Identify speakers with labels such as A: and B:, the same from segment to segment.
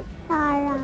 A: like Sarah.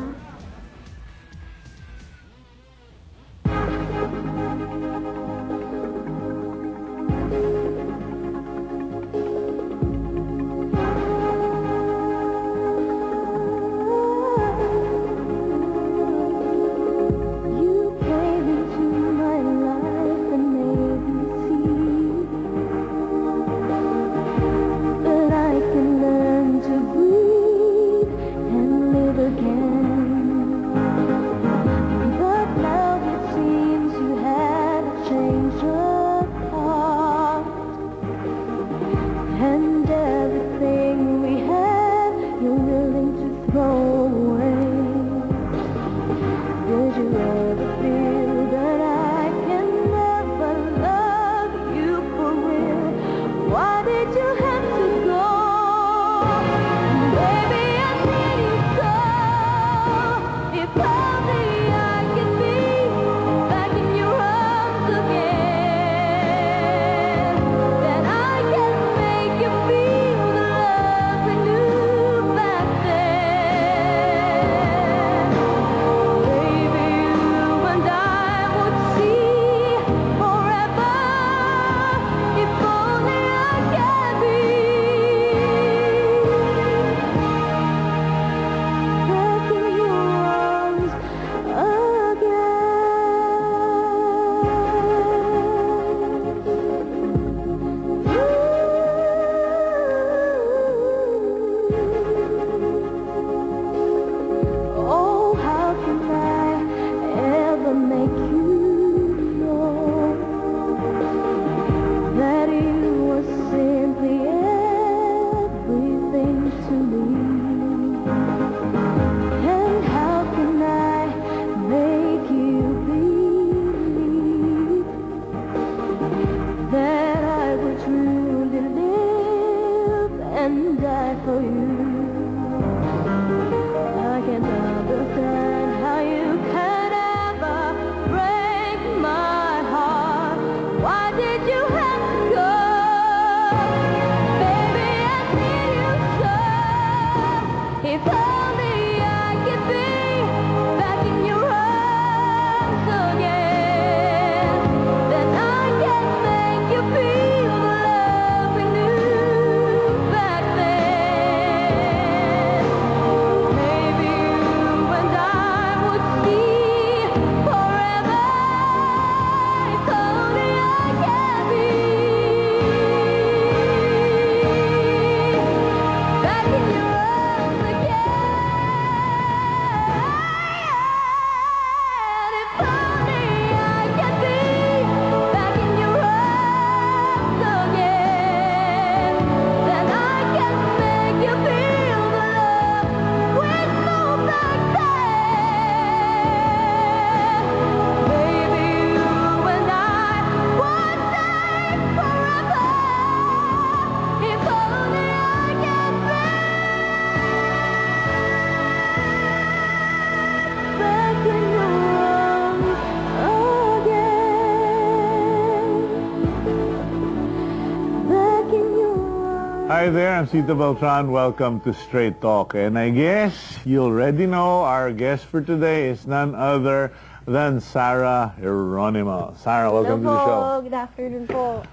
B: Hi there, I'm Cito Beltran. Welcome to Straight Talk. And I guess you already know our guest for today is none other than Sarah Geronimo. Sarah, welcome to the show.
A: Good afternoon po.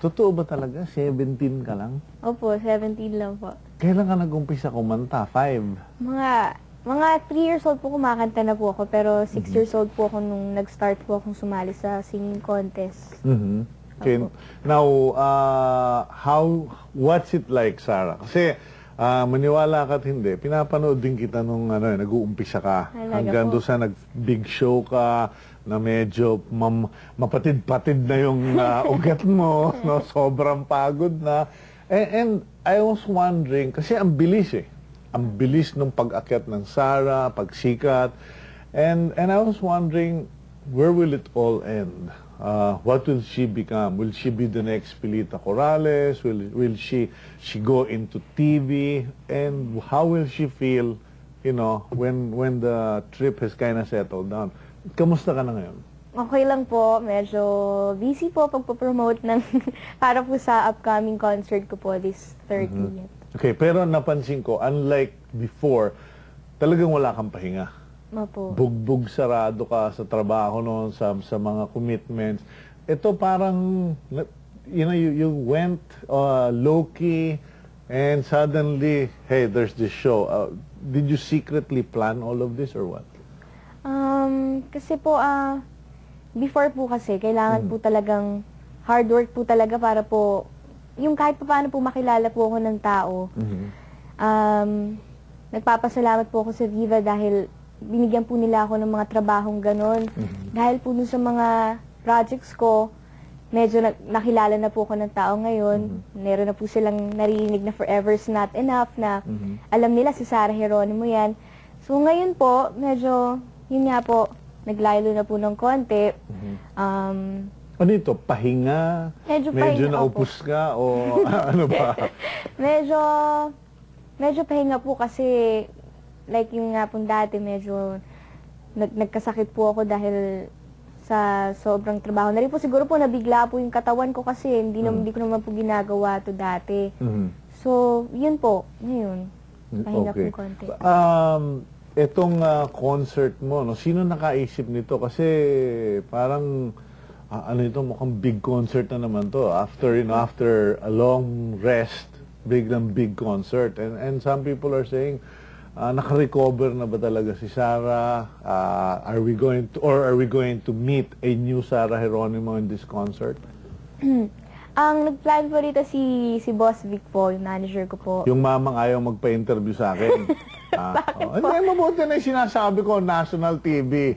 B: Totoo ba talaga? 17 ka lang?
A: Opo, 17 lang po.
B: Kailan ka nag-umpisa kumanta? 5?
A: Mga 3 years old po kumakanta na po ako, pero 6 years old po ako nung nag-start po akong sumali sa singing contest.
B: Okay. Now, what's it like, Sarah? Kasi maniwala ka at hindi, pinapanood din kita nung nag-uumpisa ka. Hanggang doon sa nag-big show ka, na medyo mapatid-patid na yung ugat mo, no? Sobrang pagod na. And I was wondering, kasi ang bilis Ang bilis nung pag-akyat ng Sarah, pagsikat. And I was wondering, where will it all end? What will she become? Will she be the next Pilita Corrales? Will she go into TV? And how will she feel, when the trip has kind of settled down? Kamusta ka na ngayon?
A: Okay lang po. Medyo busy po pagpapromote ng para po sa upcoming concert ko po this 30th.
B: Okay, pero napansin ko, unlike before, talagang wala kang pahinga.
A: Opo.
B: Bugbog sarado ka sa trabaho noon, sa mga commitments. Ito parang, you went low-key and suddenly, hey, there's this show. Did you secretly plan all of this or what?
A: Kasi po, before po kasi, kailangan po talagang hard work po talaga para po, yung kahit pa paano po makilala po ako ng tao. Nagpapasalamat po ako sa Viva dahil binigyan po nila ako ng mga trabahong ganon. Dahil po dun sa mga projects ko, medyo nakilala na po ako ng tao ngayon. Meron na po silang narinig na Forever's Not Enough na alam nila si Sarah Geronimo yan. So ngayon po, medyo, yun nga po, naglaylo na po ng konti.
B: Ano ito? Pahinga?
A: Medyo
B: Medyo
A: pahinga,
B: naupos ka? O ano ba?
A: Medyo pahinga po kasi, like yung nga pong dati, medyo nagkasakit po ako dahil sa sobrang trabaho. Na rin po siguro po nabigla po yung katawan ko kasi hindi ko naman po ginagawa to dati. So, yun po. Ngayon, pahinga po konti.
B: Itong concert mo, no, sino nakaisip nito? Kasi parang ano ito, mukhang big concert na naman to. After after a long rest, biglang big concert. And some people are saying, naka-recover na ba talaga si Sarah? Are we going to meet a new Sarah Geronimo in this concert?
A: Ang nag-plan po dito si Boss Vic po, yung manager ko po.
B: Yung mamang ayaw magpa-interview sa akin. Hindi, mabuti na yung sinasabi ko, national TV.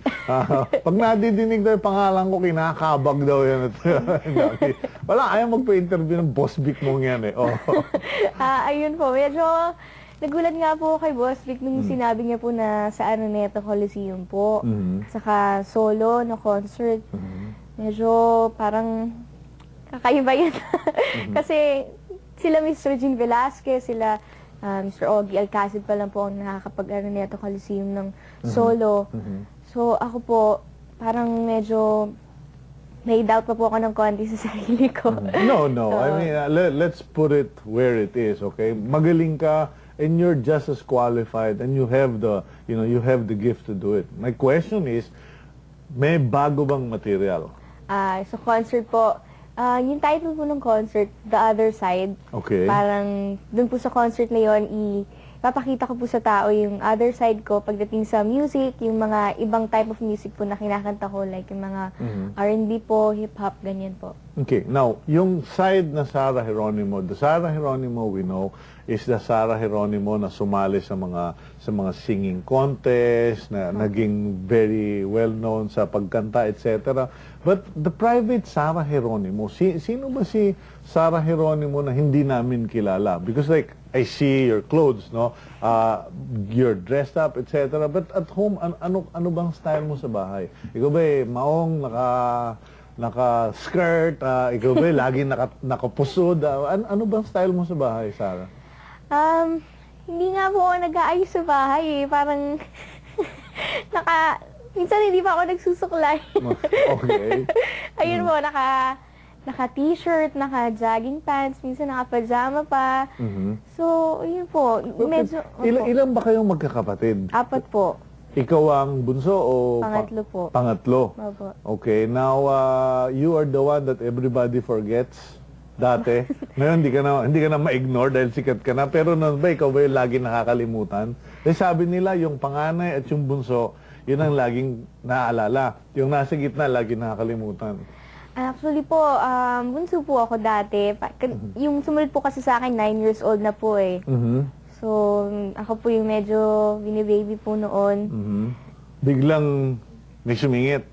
B: Pag nadidinig daw yung pangalan ko, kinakabag daw yan. Wala, ayaw magpa-interview ng Boss Vic mong yan eh.
A: Ayun po, medyo nagulat nga po kay Boss Vic nung sinabi niya po na sa Araneta Coliseum po. Saka solo na concert. Medyo parang kakaiba yun. Kasi sila Mr. Jean Velasquez, sila Mr. Ogie Alcacid pa lang po ang nakakapag-Araneta Coliseum ng solo. So ako po, parang medyo may doubt pa po ako ng konti sa sarili ko.
B: No. I mean, let's put it where it is, okay? Magaling ka and you're just as qualified and you have the gift to do it. My question is, may bago bang material?
A: Sa concert po, yung title po ng concert, The Other Side.
B: Okay.
A: Parang dun po sa concert na yon, ipapakita ko po sa tao yung other side ko pagdating sa music, yung mga ibang type of music po na kinakanta ko, like yung mga R&B po, hip-hop, ganyan po.
B: Okay. Now, yung side na Sarah Geronimo, the Sarah Geronimo we know is the Sarah Geronimo na sumali sa mga singing contest, na naging very well-known sa pagkanta, etc. But the private Sarah Geronimo, sino ba si Sarah Geronimo na hindi namin kilala? Because like, I see your clothes, no? You're dressed up, etc. But at home, ano bang style mo sa bahay? Ikaw ba maong naka-skirt? Ikaw ba lagi nakapusod? Ano bang style mo sa bahay, Sarah?
A: Hindi nga po ako nag-aayos sa bahay eh. Parang, minsan hindi pa ako nagsusuklay.
B: Okay.
A: Ayun po, naka-t-shirt, naka-jogging pants, minsan naka-pajama pa. So, yun po, medyo...
B: Ilan ba kayong magkakapatid?
A: 4 po.
B: Ikaw ang bunso o...
A: Pangatlo po.
B: Pangatlo?
A: Opo.
B: Okay, now, you are the one that everybody forgets dati. Ngayon, hindi ka na ma-ignore dahil sikat ka na. Pero noon ba, ikaw ba yung lagi nakakalimutan? Dahil sabi nila, yung panganay at yung bunso, yun ang laging naaalala. Yung nasa gitna, lagi nakakalimutan.
A: Actually po, bunso po ako dati. Yung sumunod po kasi sa akin, 9 years old na po eh. So, ako po yung medyo bini-baby po noon.
B: Biglang may sumingit.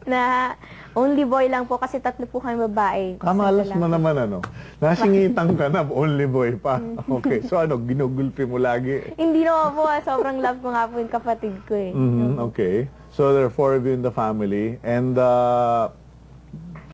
A: Na only boy lang po kasi 3 po kami babae.
B: Kamalas mo naman Nasingitan ka na, only boy pa. Okay, so ginugulpi mo lagi?
A: Hindi naman po, sobrang love ko nga po yung kapatid ko eh.
B: Okay. So there are 4 of you in the family. And